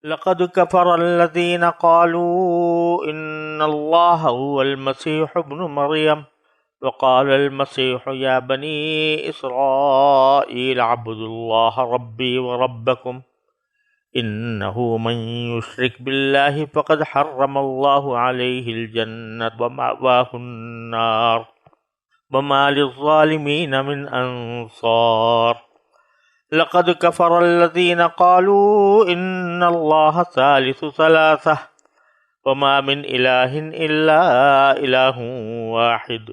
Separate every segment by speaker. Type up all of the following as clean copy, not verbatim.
Speaker 1: لقد كفر الذين قالوا إن الله هو المسيح ابن مريم وقال المسيح يا بني إسرائيل اعبدوا الله ربي وربكم إنه من يشرك بالله فقد حرم الله عليه الجنة ومأواه النار وما للظالمين من أنصار لقد كفر الذين قالوا إن الله ثالث ثلاثة وما من إله إلا إله واحد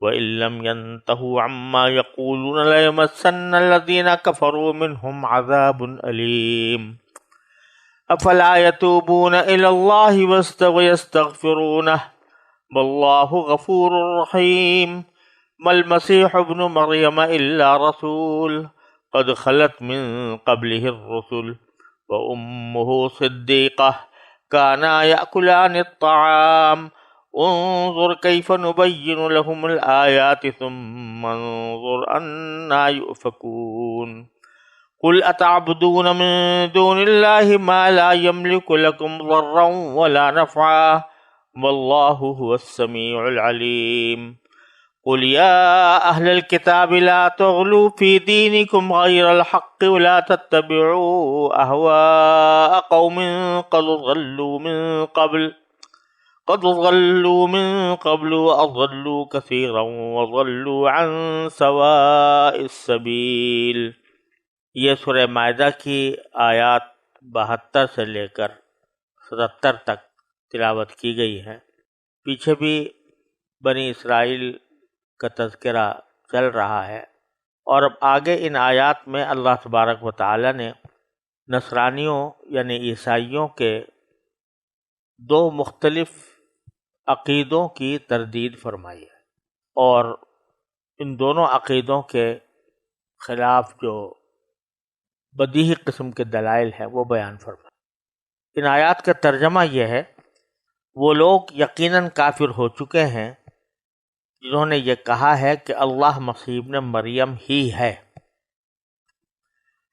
Speaker 1: وإن لم ينتهوا عما يقولون ليمسن الذين كفروا منهم عذاب أليم أفلا يتوبون إلى الله ويستغفرونه والله غفور رحيم ما المسيح ابن مريم إلا رسول قد خلت من قبله الرسل وأمه صديقة كانا يأكلان الطعام انظر كيف نبين لهم الآيات ثم انظر أنا يؤفكون قل أتعبدون من دون الله ما لا يملك لكم ضرا ولا نفعا والله هو السميع العليم قل يا أهل الكتاب لا تغلوا في دينكم غير الحق ولا تتبعوا أهواء قوم قد ضلوا من قبل وأضلوا كثيرا وضلوا عن سواء السبيل۔ یہ سورہ مائدہ کی آیات 72 سے لے کر 77 تک تلاوت کی گئی ہے۔ پیچھے بھی بنی اسرائیل کا تذکرہ چل رہا ہے، اور اب آگے ان آیات میں اللہ تبارک و تعالی نے نصرانیوں یعنی عیسائیوں کے دو مختلف عقیدوں کی تردید فرمائی ہے، اور ان دونوں عقیدوں کے خلاف جو بدیہی قسم کے دلائل ہیں وہ بیان فرمائے۔ ان آیات کا ترجمہ یہ ہے، وہ لوگ یقیناً کافر ہو چکے ہیں جنہوں نے یہ کہا ہے کہ اللہ مسیح ابن مریم ہی ہے،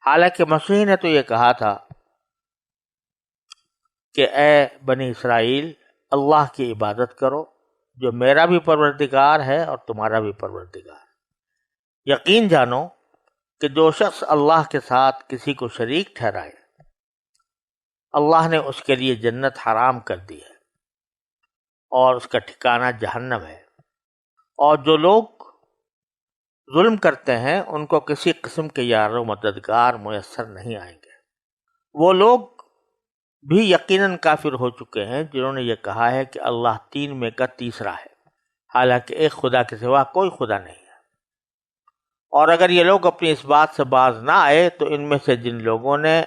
Speaker 1: حالانکہ مسیح نے تو یہ کہا تھا کہ اے بنی اسرائیل اللہ کی عبادت کرو جو میرا بھی پروردگار ہے اور تمہارا بھی پروردگار۔ یقین جانو کہ جو شخص اللہ کے ساتھ کسی کو شریک ٹھہرائے اللہ نے اس کے لیے جنت حرام کر دی ہے اور اس کا ٹھکانہ جہنم ہے، اور جو لوگ ظلم کرتے ہیں ان کو کسی قسم کے یار و مددگار میسر نہیں آئیں گے۔ وہ لوگ بھی یقیناً کافر ہو چکے ہیں جنہوں نے یہ کہا ہے کہ اللہ تین میں کا تیسرا ہے، حالانکہ ایک خدا کے سوا کوئی خدا نہیں ہے۔ اور اگر یہ لوگ اپنی اس بات سے باز نہ آئے تو ان میں سے جن لوگوں نے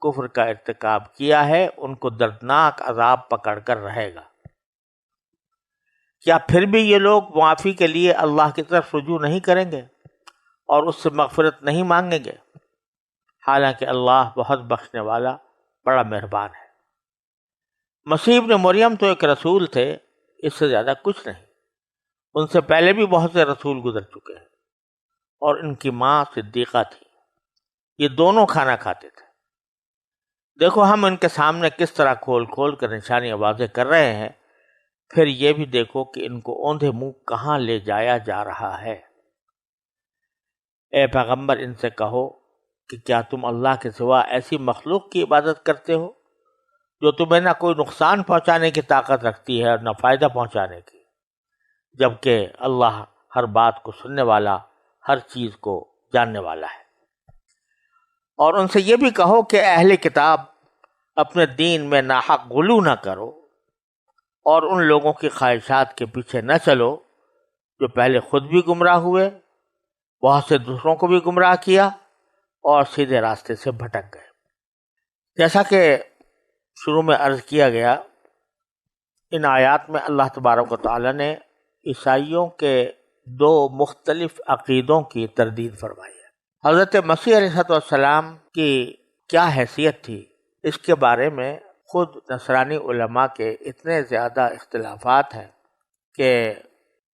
Speaker 1: کفر کا ارتکاب کیا ہے ان کو دردناک عذاب پکڑ کر رہے گا۔ کیا پھر بھی یہ لوگ معافی کے لیے اللہ کی طرف رجوع نہیں کریں گے اور اس سے مغفرت نہیں مانگیں گے؟ حالانکہ اللہ بہت بخشنے والا بڑا مہربان ہے۔ مسیح ابن مریم تو ایک رسول تھے، اس سے زیادہ کچھ نہیں۔ ان سے پہلے بھی بہت سے رسول گزر چکے ہیں، اور ان کی ماں صدیقہ تھی۔ یہ دونوں کھانا کھاتے تھے۔ دیکھو ہم ان کے سامنے کس طرح کھول کھول کر نشانیاں واضح کر رہے ہیں، پھر یہ بھی دیکھو کہ ان کو اوندھے منہ کہاں لے جایا جا رہا ہے۔ اے پیغمبر ان سے کہو کہ کیا تم اللہ کے سوا ایسی مخلوق کی عبادت کرتے ہو جو تمہیں نہ کوئی نقصان پہنچانے کی طاقت رکھتی ہے اور نہ فائدہ پہنچانے کی، جبکہ اللہ ہر بات کو سننے والا، ہر چیز کو جاننے والا ہے۔ اور ان سے یہ بھی کہو کہ اہل کتاب اپنے دین میں ناحق غلو نہ کرو اور ان لوگوں کی خواہشات کے پیچھے نہ چلو جو پہلے خود بھی گمراہ ہوئے، بہت سے دوسروں کو بھی گمراہ کیا اور سیدھے راستے سے بھٹک گئے۔ جیسا کہ شروع میں عرض کیا گیا، ان آیات میں اللہ تبارک و تعالی نے عیسائیوں کے دو مختلف عقیدوں کی تردید فرمائی ہے۔ حضرت مسیح علیہ السلام کی کیا حیثیت تھی، اس کے بارے میں خود نصرانی علماء کے اتنے زیادہ اختلافات ہیں کہ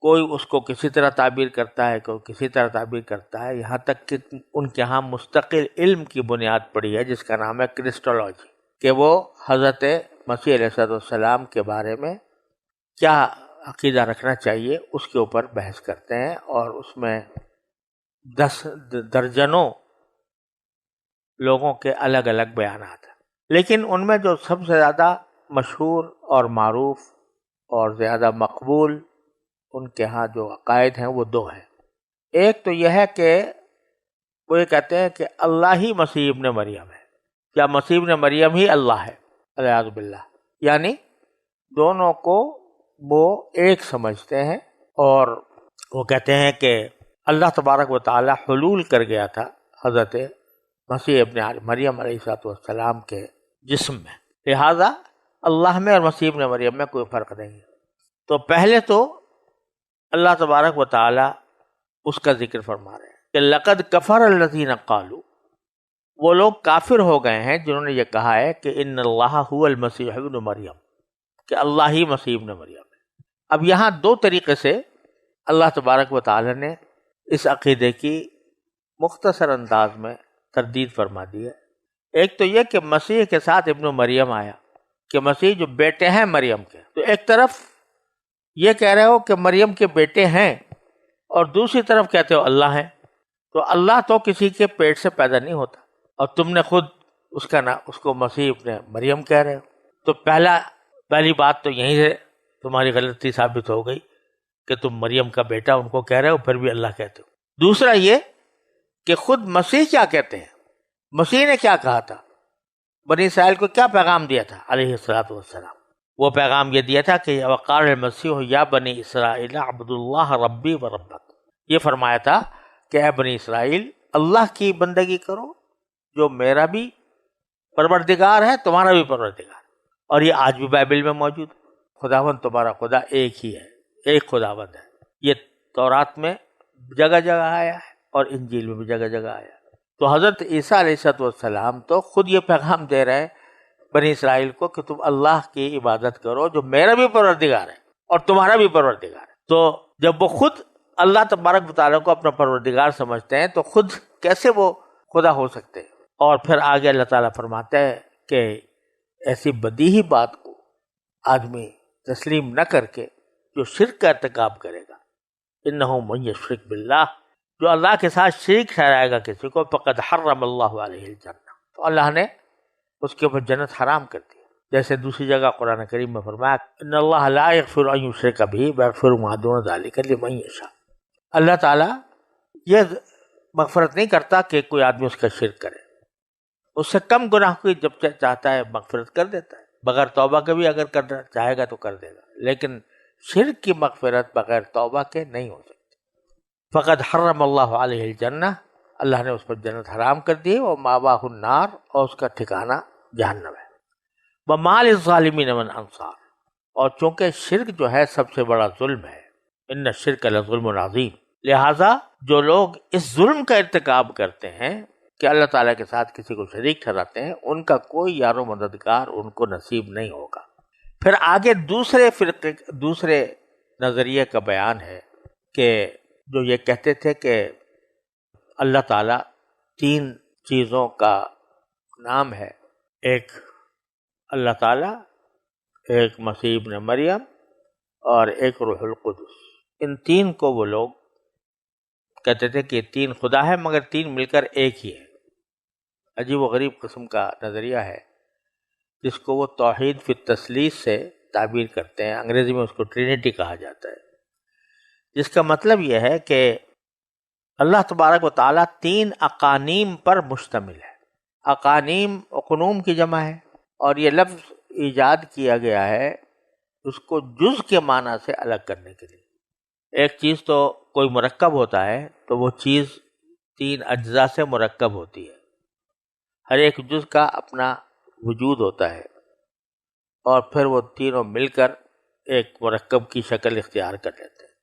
Speaker 1: کوئی اس کو کسی طرح تعبیر کرتا ہے، کوئی کسی طرح تعبیر کرتا ہے، یہاں تک کہ ان کے ہاں مستقل علم کی بنیاد پڑی ہے جس کا نام ہے کرسٹولوجی۔ کہ وہ حضرت مسیح علیہ السلام کے بارے میں کیا عقیدہ رکھنا چاہیے اس کے اوپر بحث کرتے ہیں، اور اس میں 10 درجنوں لوگوں کے الگ الگ بیانات ہیں، لیکن ان میں جو سب سے زیادہ مشہور اور معروف اور زیادہ مقبول ان کے ہاں جو عقائد ہیں وہ 2 ہیں۔ ایک تو یہ ہے کہ وہ یہ کہتے ہیں کہ اللہ ہی مسیح ابن مریم ہے، یا مسیح ابن مریم ہی اللہ ہے، والعیاذ باللہ، یعنی دونوں کو وہ ایک سمجھتے ہیں، اور وہ کہتے ہیں کہ اللہ تبارک و تعالی حلول کر گیا تھا حضرت مسیح ابن مریم علیہ السلام کے جسم میں، لہذا اللہ میں اور مسیح ابن مریم میں کوئی فرق نہیں ہے۔ تو پہلے تو اللہ تبارک و تعالی اس کا ذکر فرما رہے ہیں کہ لقد کفر الذین قالوا، وہ لوگ کافر ہو گئے ہیں جنہوں نے یہ کہا ہے کہ ان اللہ هو المسیح ابن مریم، کہ اللہ ہی مسیح ابن مریم ہے۔ اب یہاں 2 طریقے سے اللہ تبارک و تعالی نے اس عقیدے کی مختصر انداز میں تردید فرما دی ہے۔ ایک تو یہ کہ مسیح کے ساتھ ابن مریم آیا، کہ مسیح جو بیٹے ہیں مریم کے، تو ایک طرف یہ کہہ رہے ہو کہ مریم کے بیٹے ہیں، اور دوسری طرف کہتے ہو اللہ ہیں، تو اللہ تو کسی کے پیٹ سے پیدا نہیں ہوتا، اور تم نے خود اس کو مسیح ابن مریم کہہ رہے ہو۔ تو پہلی بات تو یہیں سے تمہاری غلطی ثابت ہو گئی کہ تم مریم کا بیٹا ان کو کہہ رہے ہو، پھر بھی اللہ کہتے ہو۔ دوسرا یہ کہ خود مسیح کیا کہتے ہیں، مسیح نے کیا کہا تھا، بنی اسرائیل کو کیا پیغام دیا تھا علیہ الصلوۃ والسلام؟ وہ پیغام یہ دیا تھا کہ وقال المسیح یا بنی اسرائیل عبد اللہ ربی و ربک، یہ فرمایا تھا کہ اے بنی اسرائیل اللہ کی بندگی کرو جو میرا بھی پروردگار ہے، تمہارا بھی پروردگار، اور یہ آج بھی بائبل میں موجود ہے۔ خداوند تمہارا خدا ایک ہی ہے، ایک خداوند ہے۔ یہ تورات میں جگہ جگہ آیا ہے اور انجیل میں بھی جگہ جگہ آیا ہے۔ تو حضرت عیسیٰ علیہ السلام تو خود یہ پیغام دے رہے ہیں بنی اسرائیل کو کہ تم اللہ کی عبادت کرو جو میرا بھی پروردگار ہے اور تمہارا بھی پروردگار ہے۔ تو جب وہ خود اللہ تبارک و تعالیٰ کو اپنا پروردگار سمجھتے ہیں تو خود کیسے وہ خدا ہو سکتے ہیں؟ اور پھر آگے اللہ تعالیٰ فرماتے ہیں کہ ایسی بدیہی بات کو آدمی تسلیم نہ کر کے جو شرک کا ارتکاب کرے گا، انہ من یشرک باللہ، جو اللہ کے ساتھ شریک ٹھہرائے گا کسی کو، فقد حرم اللہ علیہ الجنہ، تو اللہ نے اس کے اوپر جنت حرام کر دی۔ جیسے دوسری جگہ قرآن کریم میں فرمایا ان اللہ لا یغفر ان یشرک بہ ویغفر ما دون ذلک لمن یشاء، اللہ تعالیٰ یہ مغفرت نہیں کرتا کہ کوئی آدمی اس کا شرک کرے، اس سے کم گناہ کی جب چاہتا ہے مغفرت کر دیتا ہے، بغیر توبہ کے بھی اگر کرنا چاہے گا تو کر دے گا، لیکن شرک کی مغفرت بغیر توبہ کے نہیں ہو سکتی۔ فقد حرم اللہ علیہ الجنہ، اللہ نے اس پر جنت حرام کر دی، اور مأواہ النار، اور اس کا ٹھکانہ جہنم ہے۔ وما للظالمین من انصار، اور چونکہ شرک جو ہے سب سے بڑا ظلم ہے، ان الشرک لظلم عظیم، لہٰذا جو لوگ اس ظلم کا ارتکاب کرتے ہیں کہ اللہ تعالیٰ کے ساتھ کسی کو شریک ٹھہراتے ہیں، ان کا کوئی یار و مددگار ان کو نصیب نہیں ہوگا۔ پھر آگے دوسرے نظریے کا بیان ہے کہ جو یہ کہتے تھے کہ اللہ تعالیٰ 3 چیزوں کا نام ہے، ایک اللہ تعالیٰ، ایک مسیح ابن مریم، اور ایک روح القدس۔ ان 3 کو وہ لوگ کہتے تھے کہ 3 خدا ہے مگر 3 مل کر ایک ہی ہے۔ عجیب و غریب قسم کا نظریہ ہے جس کو وہ توحید فی التثلیث سے تعبیر کرتے ہیں، انگریزی میں اس کو ٹرینٹی کہا جاتا ہے، جس کا مطلب یہ ہے کہ اللہ تبارک و تعالیٰ 3 اقانیم پر مشتمل ہے۔ اقانیم اقنوم کی جمع ہے، اور یہ لفظ ایجاد کیا گیا ہے اس کو جز کے معنی سے الگ کرنے کے لیے۔ ایک چیز تو کوئی مرکب ہوتا ہے تو وہ چیز 3 اجزاء سے مرکب ہوتی ہے، ہر ایک جز کا اپنا وجود ہوتا ہے، اور پھر وہ تینوں مل کر ایک مرکب کی شکل اختیار کر لیتے ہیں۔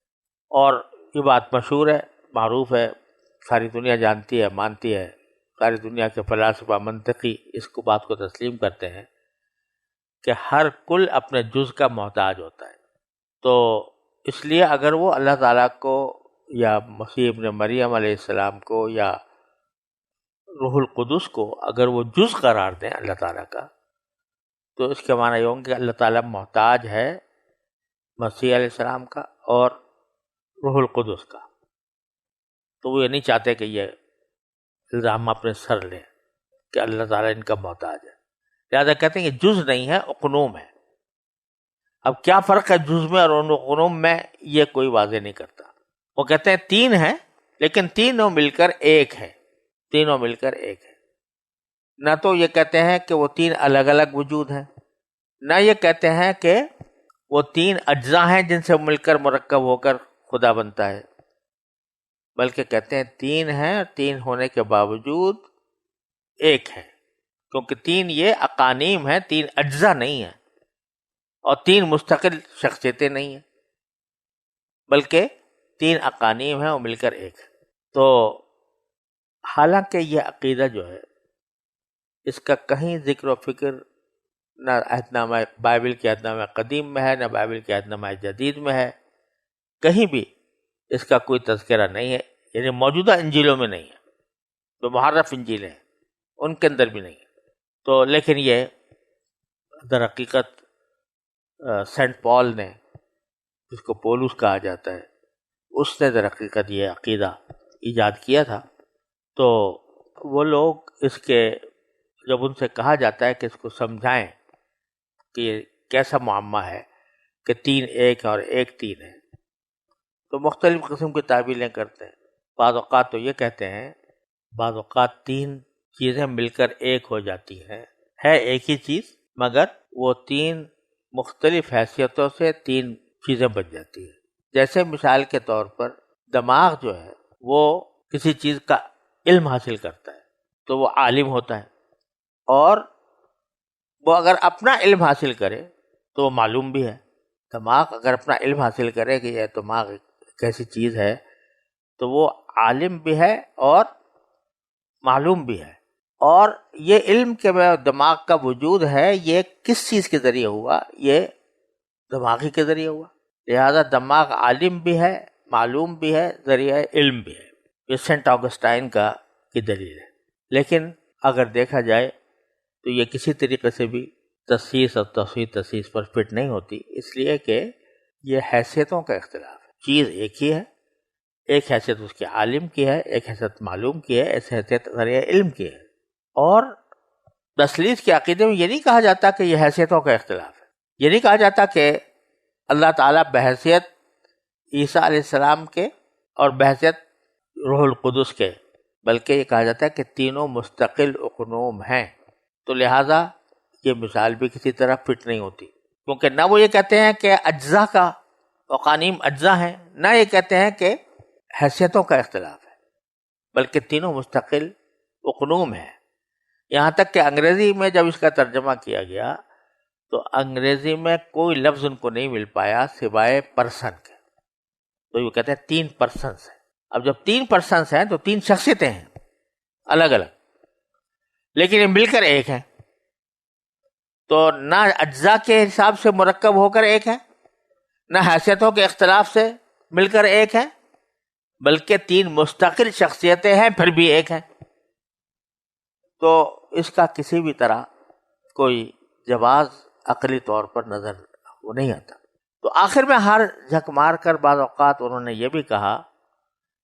Speaker 1: اور یہ بات مشہور ہے، معروف ہے، ساری دنیا جانتی ہے، مانتی ہے، ساری دنیا کے فلاسفہ منطقی اس کو بات کو تسلیم کرتے ہیں کہ ہر کل اپنے جز کا محتاج ہوتا ہے۔ تو اس لیے اگر وہ اللہ تعالیٰ کو یا مسیح ابن مریم علیہ السلام کو یا روح القدس کو اگر وہ جز قرار دیں اللہ تعالیٰ کا، تو اس کے معنی یہ ہوں گے کہ اللہ تعالیٰ محتاج ہے مسیح علیہ السلام کا اور روح القدس کا. تو وہ یہ نہیں چاہتے کہ یہ الزام اپنے سر لیں کہ اللہ تعالیٰ ان کا محتاج ہے. لہٰذا کہتے ہیں یہ جز نہیں ہے، اقنوم ہے. اب کیا فرق ہے جز میں اور اقنوم میں، یہ کوئی واضح نہیں کرتا. وہ کہتے ہیں تین ہیں لیکن تینوں مل کر ایک ہے، تینوں مل کر ایک ہے. نہ تو یہ کہتے ہیں کہ وہ تین الگ الگ وجود ہیں، نہ یہ کہتے ہیں کہ وہ تین اجزاء ہیں جن سے مل کر مرکب ہو کر خدا بنتا ہے، بلکہ کہتے ہیں تین ہیں اور تین ہونے کے باوجود ایک ہے. کیونکہ تین یہ اقانیم ہیں، تین اجزاء نہیں ہیں، اور تین مستقل شخصیتیں نہیں ہیں، بلکہ تین اقانیم ہیں اور مل کر ایک ہے. تو حالانکہ یہ عقیدہ جو ہے اس کا کہیں ذکر و فکر نہ عہد نامہ بائبل کے عہد نامہ قدیم میں ہے، نہ بائبل کے عہد نامہ جدید میں ہے، کہیں بھی اس کا کوئی تذکرہ نہیں ہے. یعنی موجودہ انجیلوں میں نہیں ہے، جو محرف انجیلیں ہیں ان کے اندر بھی نہیں ہے. تو لیکن یہ در حقیقت سینٹ پال نے، جس کو پولس کہا جاتا ہے، اس نے در حقیقت یہ عقیدہ ایجاد کیا تھا. تو وہ لوگ اس کے جب ان سے کہا جاتا ہے کہ اس کو سمجھائیں کہ یہ کیسا معمہ ہے کہ تین ایک اور ایک تین ہے، تو مختلف قسم کی تعبیریں کرتے ہیں. بعض اوقات تو یہ کہتے ہیں، بعض اوقات تین چیزیں مل کر ایک ہو جاتی ہیں، ہے ایک ہی چیز مگر وہ تین مختلف حیثیتوں سے تین چیزیں بن جاتی ہیں. جیسے مثال کے طور پر دماغ جو ہے وہ کسی چیز کا علم حاصل کرتا ہے تو وہ عالم ہوتا ہے، اور وہ اگر اپنا علم حاصل کرے تو وہ معلوم بھی ہے. دماغ اگر اپنا علم حاصل کرے کہ یہ دماغ ایک ایسی چیز ہے تو وہ عالم بھی ہے اور معلوم بھی ہے. اور یہ علم کے دماغ کا وجود ہے، یہ کس چیز کے ذریعے ہوا؟ یہ دماغی کے ذریعے ہوا. لہذا دماغ عالم بھی ہے، معلوم بھی ہے، ذریعہ علم بھی ہے. یہ سینٹ آگسٹائن کی دلیل ہے. لیکن اگر دیکھا جائے تو یہ کسی طریقے سے بھی تخصیص اور تخصیص پر فٹ نہیں ہوتی، اس لیے کہ یہ حیثیتوں کا اختلاف ہے. چیز ایک ہی ہے، ایک حیثیت اس کے عالم کی ہے، ایک حیثیت معلوم کی ہے، ایک حیثیت ذریعہ علم کی ہے. اور تثلیث کے عقیدے میں یہ نہیں کہا جاتا کہ یہ حیثیتوں کا اختلاف ہے. یہ نہیں کہا جاتا کہ اللہ تعالیٰ بحیثیت عیسیٰ علیہ السلام کے اور بحیثیت روح القدس کے، بلکہ یہ کہا جاتا ہے کہ تینوں مستقل اقنوم ہیں. تو لہٰذا یہ مثال بھی کسی طرح فٹ نہیں ہوتی، کیونکہ نہ وہ یہ کہتے ہیں کہ اجزاء کا اقانیم اجزاء ہیں، نہ یہ کہتے ہیں کہ حیثیتوں کا اختلاف ہے، بلکہ تینوں مستقل اقنوم ہیں. یہاں تک کہ انگریزی میں جب اس کا ترجمہ کیا گیا تو انگریزی میں کوئی لفظ ان کو نہیں مل پایا سوائے پرسن کے. تو یہ کہتے ہیں تین پرسنس ہیں. اب جب تین پرسنس ہیں تو تین شخصیتیں ہیں الگ الگ، لیکن یہ مل کر ایک ہیں. تو نہ اجزاء کے حساب سے مرکب ہو کر ایک ہے، نہ حیثیتوں کے اختلاف سے مل کر ایک ہے، بلکہ تین مستقل شخصیتیں ہیں پھر بھی ایک ہیں. تو اس کا کسی بھی طرح کوئی جواز عقلی طور پر نظر وہ نہیں آتا. تو آخر میں ہار جھک مار کر بعض اوقات انہوں نے یہ بھی کہا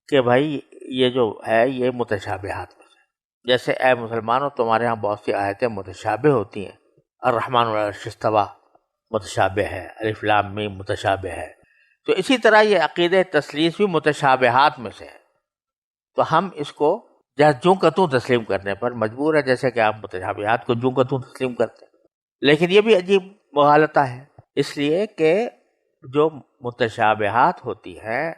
Speaker 1: کہ بھائی یہ جو ہے یہ متشابہات میں سے، جیسے اے مسلمانوں تمہارے ہاں بہت سی آیتیں متشابہ ہوتی ہیں، الرحمن علی العرش استویٰ متشابہ ہے، الف لام میم متشابہ ہے. تو اسی طرح یہ عقیدہ تثلیث بھی متشابہات میں سے ہے. تو ہم اس کو جوں کا توں تسلیم کرنے پر مجبور ہے، جیسے کہ آپ متشابہات کو جوں کا توں تسلیم کرتے ہیں. لیکن یہ بھی عجیب مغالطہ ہے، اس لیے کہ جو متشابہات ہوتی ہیں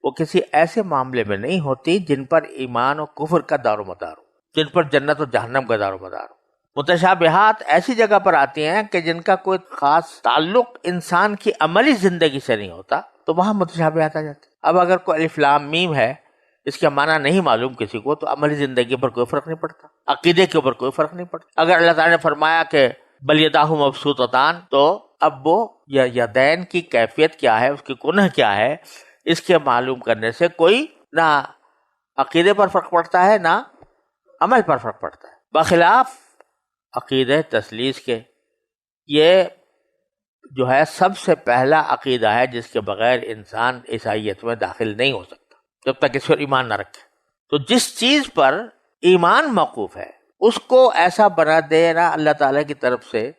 Speaker 1: وہ کسی ایسے معاملے میں نہیں ہوتی جن پر ایمان و کفر کا دار و مدار ہو، جن پر جنت و جہنم کا دار و مدار ہو. متشابہات ایسی جگہ پر آتی ہیں کہ جن کا کوئی خاص تعلق انسان کی عملی زندگی سے نہیں ہوتا، تو وہاں متشابہات آ جاتی. اب اگر کوئی الف لام میم ہے، اس کا معنی نہیں معلوم کسی کو، تو عملی زندگی پر کوئی فرق نہیں پڑتا، عقیدے کے اوپر کوئی فرق نہیں پڑتا. اگر اللہ تعالیٰ نے فرمایا کہ بل یداہ مبسوطتان، تو اب وہ یدین کی کیفیت کیا ہے، اس کی کنہ کیا ہے، اس کے معلوم کرنے سے کوئی نہ عقیدے پر فرق پڑتا ہے نہ عمل پر فرق پڑتا ہے، بخلاف عقیدہ تثلیث کے یہ جو ہے سب سے پہلا عقیدہ ہے جس کے بغیر انسان عیسائیت میں داخل نہیں ہو سکتا جب تک اس پر ایمان نہ رکھے. تو جس چیز پر ایمان موقوف ہے اس کو ایسا بنا دینا اللہ تعالیٰ کی طرف سے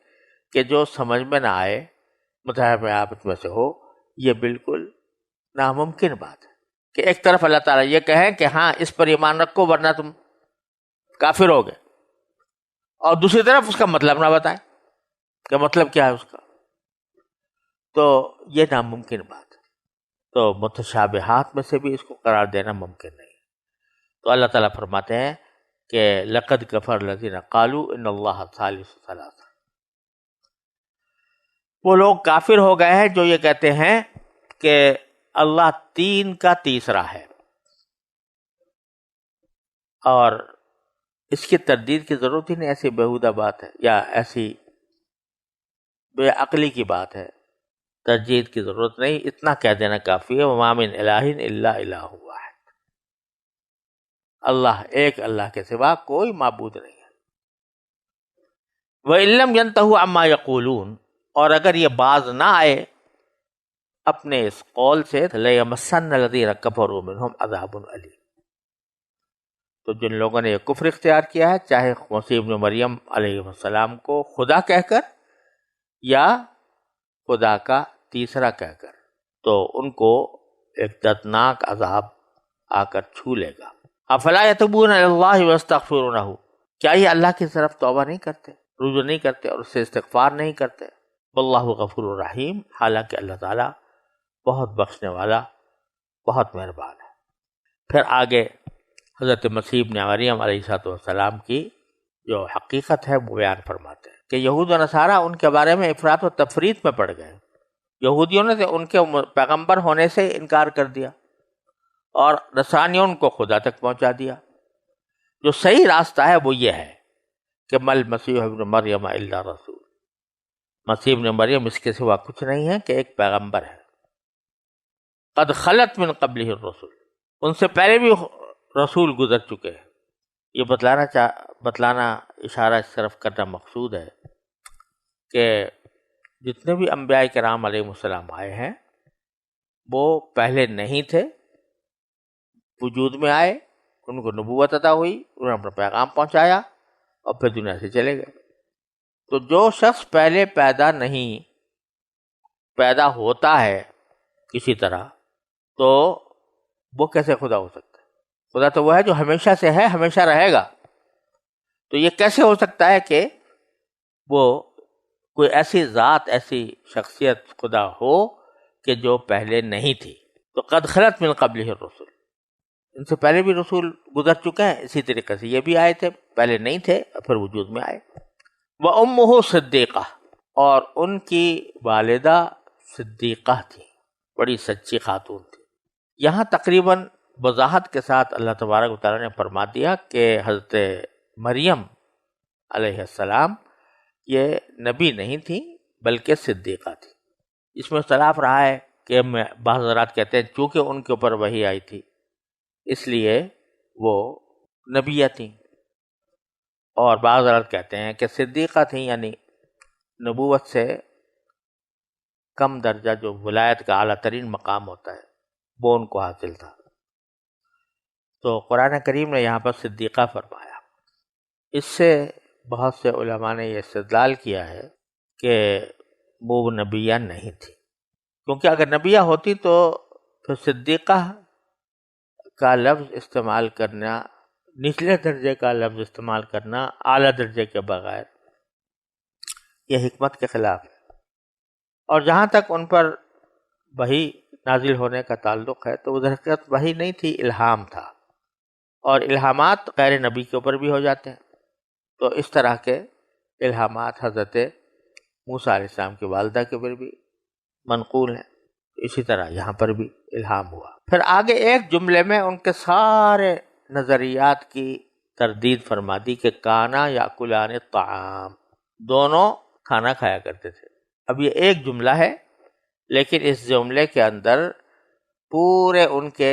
Speaker 1: کہ جو سمجھ میں نہ آئے، مذاہب میں آپ میں سے ہو، یہ بالکل ناممکن بات ہے کہ ایک طرف اللہ تعالیٰ یہ کہیں کہ ہاں اس پر ایمان رکھو ورنہ تم کافر ہو گئے، اور دوسری طرف اس کا مطلب نہ بتائیں کہ مطلب کیا ہے اس کا. تو یہ ناممکن بات ہے. تو متشابہات میں سے بھی اس کو قرار دینا ممکن نہیں. تو اللہ تعالیٰ فرماتے ہیں کہ لقد کفر الذین قالوا ان اللہ ثالث ثلاثہ، وہ لوگ کافر ہو گئے ہیں جو یہ کہتے ہیں کہ اللہ تین کا تیسرا ہے، اور اس کی تردید کی ضرورت ہی نہیں، ایسی بیہودہ بات ہے یا ایسی بے عقلی کی بات ہے، تردید کی ضرورت نہیں، اتنا کہہ دینا کافی ہے. وما من الہ الا الہ واحد، اللہ ایک، اللہ کے سوا کوئی معبود نہیں ہے. وَإِن لَّمْ يَنْتَهُوا عَمَّا يَقُولُونَ، اور اگر یہ باز نہ آئے اپنے اس قول سے لَيَمَسَّنَّ الَّذِينَ كَفَرُوا مِنْهُمْ عَذَابٌ أَلِيمٌ، تو جن لوگوں نے یہ کفر اختیار کیا ہے، چاہے مسیح ابن مریم علیہ السلام کو خدا کہہ کر یا خدا کا تیسرا کہہ کر، تو ان کو ایک دردناک عذاب آ کر چھو لے گا. افلا یتوبون الی اللہ واستغفرونہ، کیا یہ اللہ کی طرف توبہ نہیں کرتے، رجوع نہیں کرتے اور اس سے استغفار نہیں کرتے؟ واللہ غفور الرحیم، حالانکہ اللہ تعالیٰ بہت بخشنے والا، بہت مہربان ہے. پھر آگے حضرت مسیح ابن مریم علیہ السلام کی جو حقیقت ہے وہ بیان فرماتے ہیں کہ یہود و نصارہ ان کے بارے میں افراط و تفریط میں پڑ گئے. یہودیوں نے ان کے پیغمبر ہونے سے انکار کر دیا اور نصرانیوں ان کو خدا تک پہنچا دیا. جو صحیح راستہ ہے وہ یہ ہے کہ مل مسیح ابن مریم الا رسول، مسیح ابن مریم اس کے سوا کچھ نہیں ہے کہ ایک پیغمبر ہے. قد خلت من قبلہ الرسل، ان سے پہلے بھی رسول گزر چکے ہیں. یہ بتلانا اشارہ اس طرف کرنا مقصود ہے کہ جتنے بھی انبیاء کرام علیہ السلام آئے ہیں وہ پہلے نہیں تھے، وجود میں آئے، ان کو نبوت عطا ہوئی، انہوں نے اپنا پیغام پہنچایا اور پھر دنیا سے چلے گئے. تو جو شخص پہلے پیدا ہوتا ہے کسی طرح، تو وہ کیسے خدا ہو سکتا ہے؟ خدا تو وہ ہے جو ہمیشہ سے ہے، ہمیشہ رہے گا. تو یہ کیسے ہو سکتا ہے کہ وہ کوئی ایسی ذات، ایسی شخصیت خدا ہو کہ جو پہلے نہیں تھی؟ تو قد خلت من قبلہ الرسل، ان سے پہلے بھی رسول گزر چکے ہیں، اسی طریقے سے یہ بھی آئے تھے، پہلے نہیں تھے اور پھر وجود میں آئے. وَأُمُّهُ صِدِّيقَةٌ، اور ان کی والدہ صدیقہ تھی، بڑی سچی خاتون تھی. یہاں تقریباً وضاحت کے ساتھ اللہ تبارک و تعالیٰ نے فرما دیا کہ حضرت مریم علیہ السلام یہ نبی نہیں تھی بلکہ صدیقہ تھی. اس میں اختلاف رہا ہے کہ بعض حضرات کہتے ہیں چونکہ ان کے اوپر وحی آئی تھی اس لیے وہ نبیہ تھیں، اور بعض حضرات کہتے ہیں کہ صدیقہ تھیں، یعنی نبوت سے کم درجہ جو ولایت کا اعلیٰ ترین مقام ہوتا ہے وہ ان کو حاصل تھا. تو قرآن کریم نے یہاں پر صدیقہ فرمایا. اس سے بہت سے علماء نے یہ استدلال کیا ہے کہ وہ نبیہ نہیں تھی، کیونکہ اگر نبیہ ہوتی تو پھر صدیقہ کا لفظ استعمال کرنا، نچلے درجے کا لفظ استعمال کرنا اعلیٰ درجے کے بغیر، یہ حکمت کے خلاف ہے. اور جہاں تک ان پر وحی نازل ہونے کا تعلق ہے تو وہ در حقیقت وحی نہیں تھی، الہام تھا، اور الہامات غیر نبی کے اوپر بھی ہو جاتے ہیں. تو اس طرح کے الہامات حضرت موسیٰ علیہ السلام کی والدہ کے اوپر بھی منقول ہیں، اسی طرح یہاں پر بھی الہام ہوا. پھر آگے ایک جملے میں ان کے سارے نظریات کی تردید فرما دی کہ کانا یاکلان الطعام، دونوں کھانا کھایا کرتے تھے. اب یہ ایک جملہ ہے لیکن اس جملے کے اندر پورے ان کے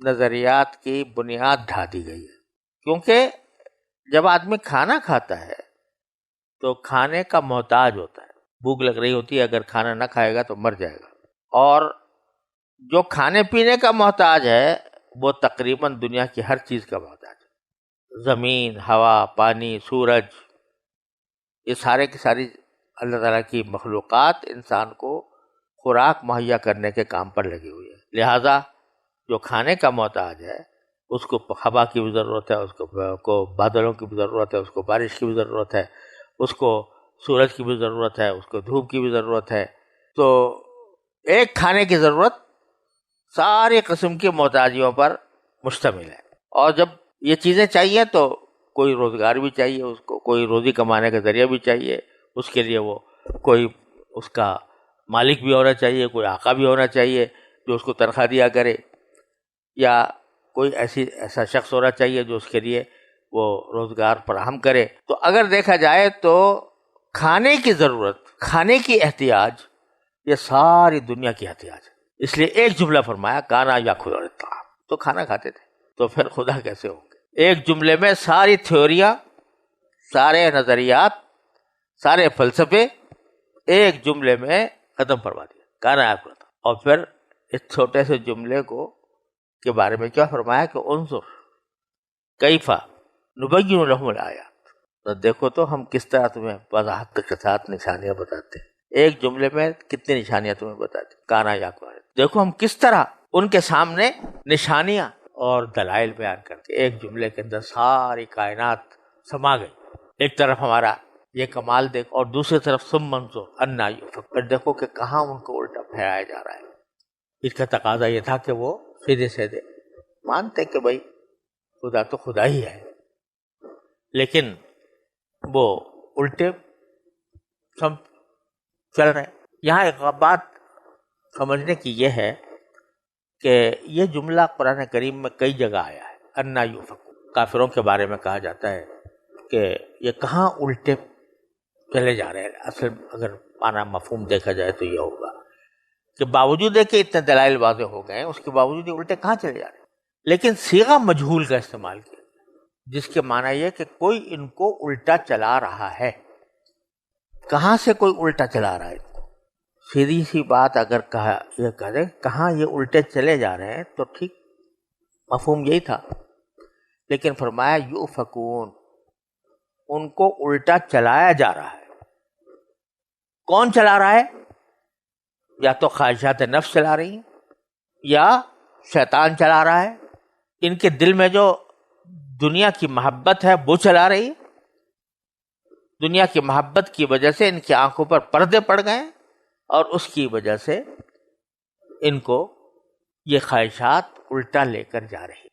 Speaker 1: نظریات کی بنیاد ڈھا دی گئی ہے. کیونکہ جب آدمی کھانا کھاتا ہے تو کھانے کا محتاج ہوتا ہے، بھوک لگ رہی ہوتی ہے، اگر کھانا نہ کھائے گا تو مر جائے گا. اور جو کھانے پینے کا محتاج ہے وہ تقریباً دنیا کی ہر چیز کا محتاج ہے. زمین، ہوا، پانی، سورج، یہ سارے کی ساری اللہ تعالیٰ کی مخلوقات انسان کو خوراک مہیا کرنے کے کام پر لگی ہوئی ہے. لہذا جو کھانے کا محتاج ہے اس کو ہوا کی بھی ضرورت ہے، اس کو بادلوں کی بھی ضرورت ہے، اس کو بارش کی بھی ضرورت ہے، اس کو سورج کی بھی ضرورت ہے، اس کو دھوپ کی بھی ضرورت ہے. تو ایک کھانے کی ضرورت ساری قسم کی محتاجیوں پر مشتمل ہے. اور جب یہ چیزیں چاہیے تو کوئی روزگار بھی چاہیے، اس کو کوئی روزی کمانے کا ذریعہ بھی چاہیے، اس کے لیے وہ کوئی اس کا مالک بھی ہونا چاہیے، کوئی آقا بھی ہونا چاہیے جو اس کو تنخواہ دیا کرے، یا کوئی ایسا شخص ہونا چاہیے جو اس کے لیے وہ روزگار فراہم کرے. تو اگر دیکھا جائے تو کھانے کی ضرورت، کھانے کی احتیاج، یہ ساری دنیا کی احتیاج ہے. اس لیے ایک جملہ فرمایا کانا یا خدا الطعام، تو کھانا کھاتے تھے، تو پھر خدا کیسے ہوں گے؟ ایک جملے میں ساری تھیوریاں، سارے نظریات، سارے فلسفے ایک جملے میں ختم فرما دیا، کانا یا خدا. اور پھر اس چھوٹے سے جملے کو کے بارے میں کیا فرمایا کہ انظر کیف نبین لہم الآیات، تو دیکھو تو ہم کس طرح تمہیں وضاحت کے ساتھ نشانیاں بتاتے ہیں. ایک جملے میں کتنی نشانیاں تمہیں بتاتے ہیں، کانا یا خدا. دیکھو ہم کس طرح ان کے سامنے نشانیاں اور دلائل بیان کرتے. ایک جملے کے اندر ساری کائنات سما گئی. ایک طرف ہمارا یہ کمال دیکھو اور دوسری طرف ثم انظر انا یؤفکون، پھر دیکھو کہ کہاں ان کو الٹا پھیرایا جا رہا ہے. اس کا تقاضا یہ تھا کہ وہ سیدھے سیدھے مانتے کہ بھائی خدا تو خدا ہی ہے، لیکن وہ الٹے سب چل رہے. یہاں ایک بات سمجھنے کی یہ ہے کہ یہ جملہ قرآن کریم میں کئی جگہ آیا ہے. انا یؤفکون، کافروں کے بارے میں کہا جاتا ہے کہ یہ کہاں الٹے چلے جا رہے ہیں. اصل اگر معنی مفہوم دیکھا جائے تو یہ ہوگا کہ باوجود ہے کہ اتنے دلائل واضح ہو گئے ہیں، اس کے باوجود یہ الٹے کہاں چلے جا رہے ہیں. لیکن صیغہ مجہول کا استعمال کیا جس کے معنی یہ کہ کوئی ان کو الٹا چلا رہا ہے. کہاں سے کوئی الٹا چلا رہا ہے؟ سیدھی سی بات اگر کہا یہ کرے کہاں یہ الٹے چلے جا رہے ہیں تو ٹھیک مفہوم یہی تھا. لیکن فرمایا یؤفکون، ان کو الٹا چلایا جا رہا ہے. کون چلا رہا ہے؟ یا تو خواہشات نفس چلا رہی ہیں، یا شیطان چلا رہا ہے. ان کے دل میں جو دنیا کی محبت ہے وہ چلا رہی ہے. دنیا کی محبت کی وجہ سے ان کی آنکھوں پر پردے پڑ گئے اور اس کی وجہ سے ان کو یہ خواہشات الٹا لے کر جا رہی.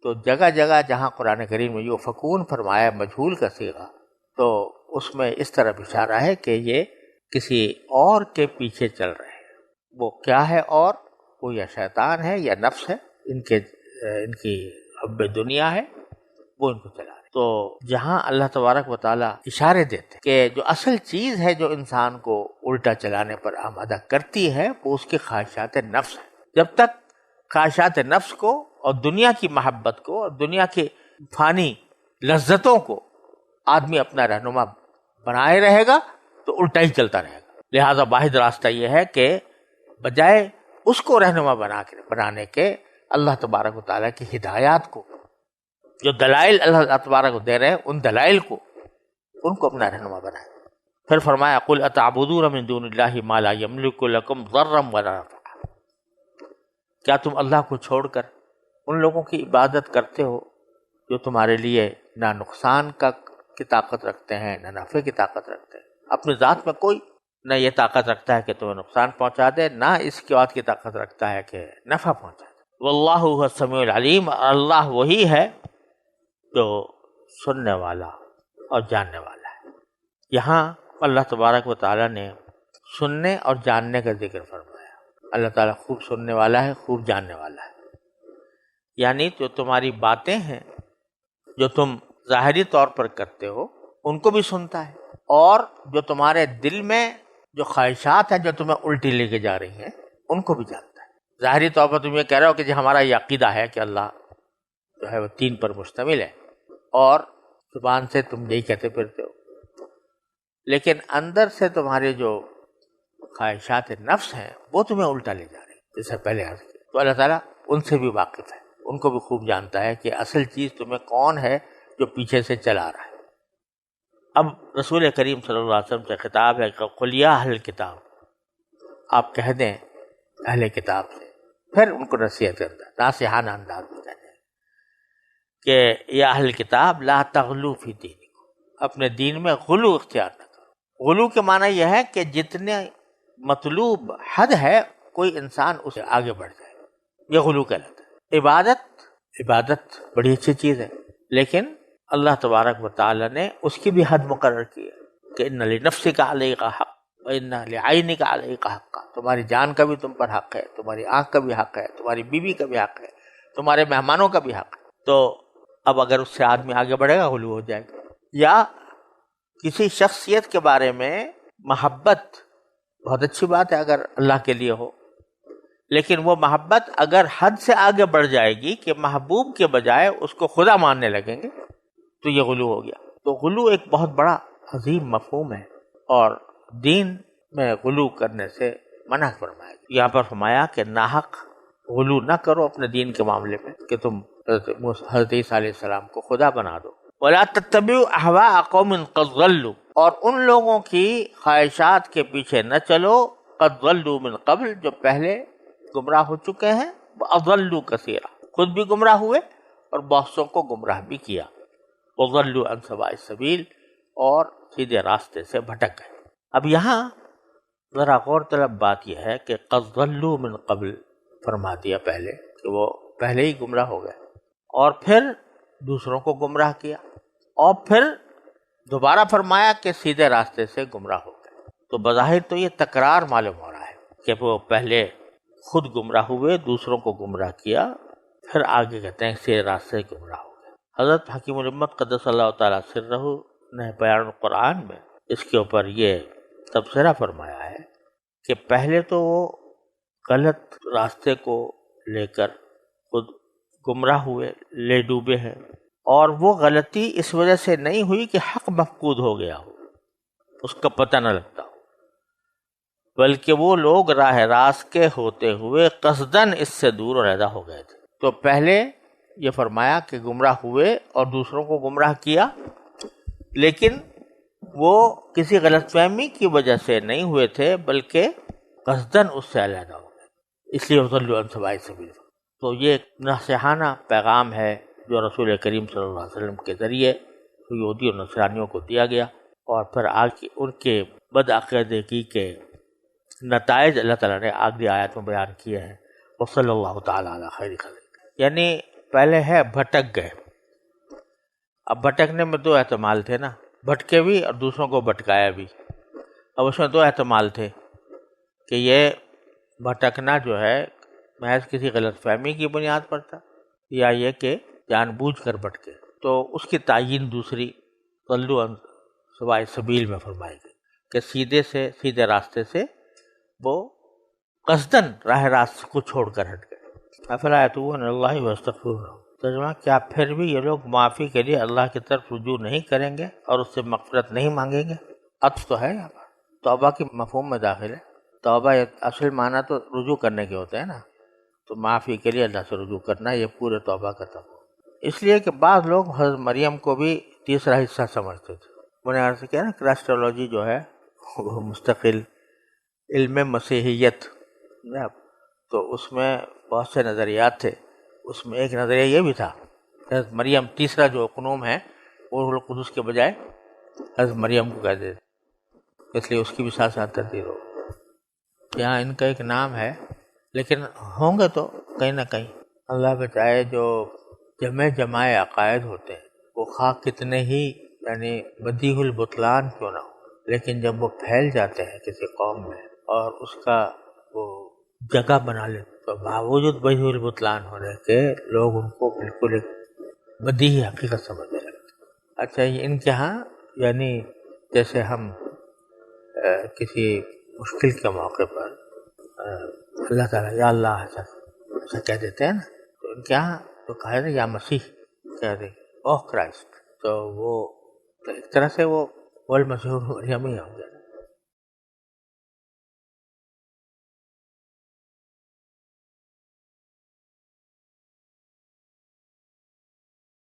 Speaker 1: تو جگہ جگہ جہاں قرآن کریم میں یؤفکون فرمایا مجہول کا صیغہ، تو اس میں اس طرح اشارہ ہے کہ یہ کسی اور کے پیچھے چل رہے ہیں. وہ کیا ہے؟ اور وہ یا شیطان ہے یا نفس ہے، ان کی حب دنیا ہے، وہ ان کو چلا رہے. تو جہاں اللہ تبارک و تعالیٰ اشارے دیتے کہ جو اصل چیز ہے جو انسان کو الٹا چلانے پر آمادہ کرتی ہے وہ اس کی خواہشات نفس ہے. جب تک خواہشات نفس کو اور دنیا کی محبت کو اور دنیا کے فانی لذتوں کو آدمی اپنا رہنما بنائے رہے گا تو الٹا ہی چلتا رہے گا. لہذا واحد راستہ یہ ہے کہ بجائے اس کو رہنما بنانے کے اللہ تبارک و تعالیٰ کی ہدایات کو، جو دلائل اللہ تبارک کو دے رہے ہیں، ان دلائل کو ان کو اپنا رہنما بنائے. پھر فرمایا قل اتعبدون من دون اللہ ما لا یملک لکم ضرا ولا نفعا، کیا تم اللہ کو چھوڑ کر ان لوگوں کی عبادت کرتے ہو جو تمہارے لیے نہ نقصان کی طاقت رکھتے ہیں نہ نفع کی طاقت رکھتے ہیں. اپنی ذات میں کوئی نہ یہ طاقت رکھتا ہے کہ تمہیں نقصان پہنچا دے، نہ اس کی بات کی طاقت رکھتا ہے کہ نفع پہنچا دے. واللہ هو السمیع العلیم، اللہ وہی ہے جو سننے والا اور جاننے والا ہے. یہاں اللہ تبارک و تعالیٰ نے سننے اور جاننے کا ذکر فرمایا. اللہ تعالیٰ خوب سننے والا ہے، خوب جاننے والا ہے. یعنی جو تمہاری باتیں ہیں جو تم ظاہری طور پر کرتے ہو ان کو بھی سنتا ہے، اور جو تمہارے دل میں جو خواہشات ہیں جو تمہیں الٹی لے کے جا رہی ہیں ان کو بھی جانتا ہے. ظاہری طور پر تم یہ کہہ رہے ہو کہ جی ہمارا یہ عقیدہ ہے کہ اللہ جو ہے وہ 3 پر مشتمل ہے، اور زبان سے تم یہی کہتے پھرتے ہو، لیکن اندر سے تمہارے جو خواہشات نفس ہیں وہ تمہیں الٹا لے جا رہی ہیں، جیسے پہلے عرض کیا. تو اللہ تعالیٰ ان سے بھی واقف ہے، ان کو بھی خوب جانتا ہے کہ اصل چیز تمہیں کون ہے جو پیچھے سے چلا رہا ہے. اب رسول کریم صلی اللہ علیہ وسلم سے خطاب ہے کہ قل یا اہل کتاب، آپ کہہ دیں اہل کتاب سے، پھر ان کو نصیحت کرتا ہے ناصحانہ انداز میں کہتے ہیں کہ یا اہل کتاب لا تغلو فی دینکم، اپنے دین میں غلو اختیار نہ کرو. غلو کے معنی یہ ہے کہ جتنے مطلوب حد ہے کوئی انسان اسے آگے بڑھ جائے، یہ غلو کہلاتا ہے. عبادت بڑی اچھی چیز ہے، لیکن اللہ تبارک و تعالی نے اس کی بھی حد مقرر کی ہے کہ ان لنفسک علیک حق وان لعینک علیک حق، تمہاری جان کا بھی تم پر حق ہے، تمہاری آنکھ کا بھی حق ہے، تمہاری بیوی کا بھی حق ہے، تمہارے مہمانوں کا بھی حق ہے. تو اب اگر اس سے آدمی آگے بڑھے گا غلو ہو جائے گا. یا کسی شخصیت کے بارے میں محبت بہت اچھی بات ہے اگر اللہ کے لیے ہو، لیکن وہ محبت اگر حد سے آگے بڑھ جائے گی کہ محبوب کے بجائے اس کو خدا ماننے لگیں گے تو یہ غلو ہو گیا. تو غلو ایک بہت بڑا عظیم مفہوم ہے اور دین میں غلو کرنے سے منع فرمایا. یہاں پر فرمایا کہ ناحق غلو نہ کرو اپنے دین کے معاملے میں کہ تم حضرت عیسیٰ علیہ السلام کو خدا بنا دو. وَلَا تَتَّبِعُوا أَهْوَاءَ قَوْمٍ قَدْ ضَلُّوا، اور ان لوگوں کی خواہشات کے پیچھے نہ چلو قد ضلوا من قبل، جو پہلے گمراہ ہو چکے ہیں. وَأَضَلُّوا كَثِيرًا، خود بھی گمراہ ہوئے اور بہتوں کو گمراہ بھی کیا. وَضَلُّوا عَنْ سَوَاءِ السَّبِيلِ، اور سیدھے راستے سے بھٹک گئے. اب یہاں ذرا غور طلب بات یہ ہے کہ قد ضلوا من قبل فرما دیا پہلے کہ وہ پہلے ہی گمراہ ہو گئے، اور پھر دوسروں کو گمراہ کیا، اور پھر دوبارہ فرمایا کہ سیدھے راستے سے گمراہ ہو گئے. تو بظاہر تو یہ تکرار معلوم ہو رہا ہے کہ وہ پہلے خود گمراہ ہوئے، دوسروں کو گمراہ کیا، پھر آگے کہتے ہیں سیدھے راستے سے گمراہ ہو گئے. حضرت حکیم الامت قدس اللہ تعالیٰ سرہ نے بیان القرآن میں اس کے اوپر یہ تبصرہ فرمایا ہے کہ پہلے تو وہ غلط راستے کو لے کر خود گمراہ ہوئے، لے ڈوبے ہیں، اور وہ غلطی اس وجہ سے نہیں ہوئی کہ حق مفقود ہو گیا ہو، اس کا پتہ نہ لگتا ہو، بلکہ وہ لوگ راہ راست کے ہوتے ہوئے قصداً اس سے دور اور علیحدہ ہو گئے تھے. تو پہلے یہ فرمایا کہ گمراہ ہوئے اور دوسروں کو گمراہ کیا، لیکن وہ کسی غلط فہمی کی وجہ سے نہیں ہوئے تھے بلکہ قصداً اس سے علیحدہ ہو گئے، اس لیے وَضَلُّوا عَنْ سَوَاءِ السَّبِيلِ. تو یہ ایک نصیحانہ پیغام ہے جو رسول کریم صلی اللہ علیہ وسلم کے ذریعے یہودی اور نصرانیوں کو دیا گیا، اور پھر آگے ان کے بدعقیدگی کے نتائج اللہ تعالیٰ نے آگے آیت میں بیان کیے ہیں. وصلی اللہ تعالیٰ علی خیر خلق، یعنی پہلے ہے بھٹک گئے. اب بھٹکنے میں دو احتمال تھے نا، بھٹکے بھی اور دوسروں کو بھٹکایا بھی. اب اس میں دو احتمال تھے کہ یہ بھٹکنا جو ہے محض کسی غلط فہمی کی بنیاد پر تھا، یا یہ کہ جان بوجھ کر بھٹکے. تو اس کی تعیین دوسری ضلوا عن سواء السبیل میں فرمائی گئی کہ سیدھے راستے سے وہ قصداً راہ راست کو چھوڑ کر ہٹ گئے. افلا یتوبون الی اللہ واستغفرون، ترجمہ کیا پھر بھی یہ لوگ معافی کے لیے اللہ کی طرف رجوع نہیں کریں گے اور اس سے مغفرت نہیں مانگیں گے؟ عطف تو ہے یہاں پر، توبہ کی مفہوم میں داخل ہے. توبہ اصل معنی تو رجوع کرنے کے ہوتے ہیں نا، تو معافی کے لیے اللہ سے رجوع کرنا یہ پورے توبہ کا تب. اس لیے کہ بعض لوگ حضرت مریم کو بھی تیسرا حصہ سمجھتے تھے. میں نے عرض کیا نا کرسٹولوجی جو ہے وہ مستقل علم مسیحیت، تو اس میں بہت سے نظریات تھے. اس میں ایک نظریہ یہ بھی تھا کہ حضرت مریم تیسرا جو قنوم ہے وہ روح القدس کے بجائے حضرت مریم کو کہہ دیتے، اس لیے اس کی بھی ساتھ ساتھ تردید ہو. یہاں ان کا ایک نام ہے، لیکن ہوں گے تو کہیں نہ کہیں. اللہ بچائے جو جمائے عقائد ہوتے ہیں وہ خواہ کتنے ہی یعنی بدیع البطلان کیوں نہ ہو، لیکن جب وہ پھیل جاتے ہیں کسی قوم میں اور اس کا وہ جگہ بنا لیتے تو باوجود بدیع البطلان ہونے کے لوگ ان کو بالکل ایک بدیہی حقیقت سمجھنے لگتے. اچھا یہ ان کے ہاں یعنی جیسے ہم کسی مشکل کے موقع پر اللہ تعالیٰ یا اللہ ایسا کہہ دیتے ہیں نا، تو ان کے یہاں تو کہا ہے یا مسیح کہہ دیں اوہ کرائسٹ، تو وہ ایک طرح سے وہ والمسیح ابن مریم ہی ہوں گے۔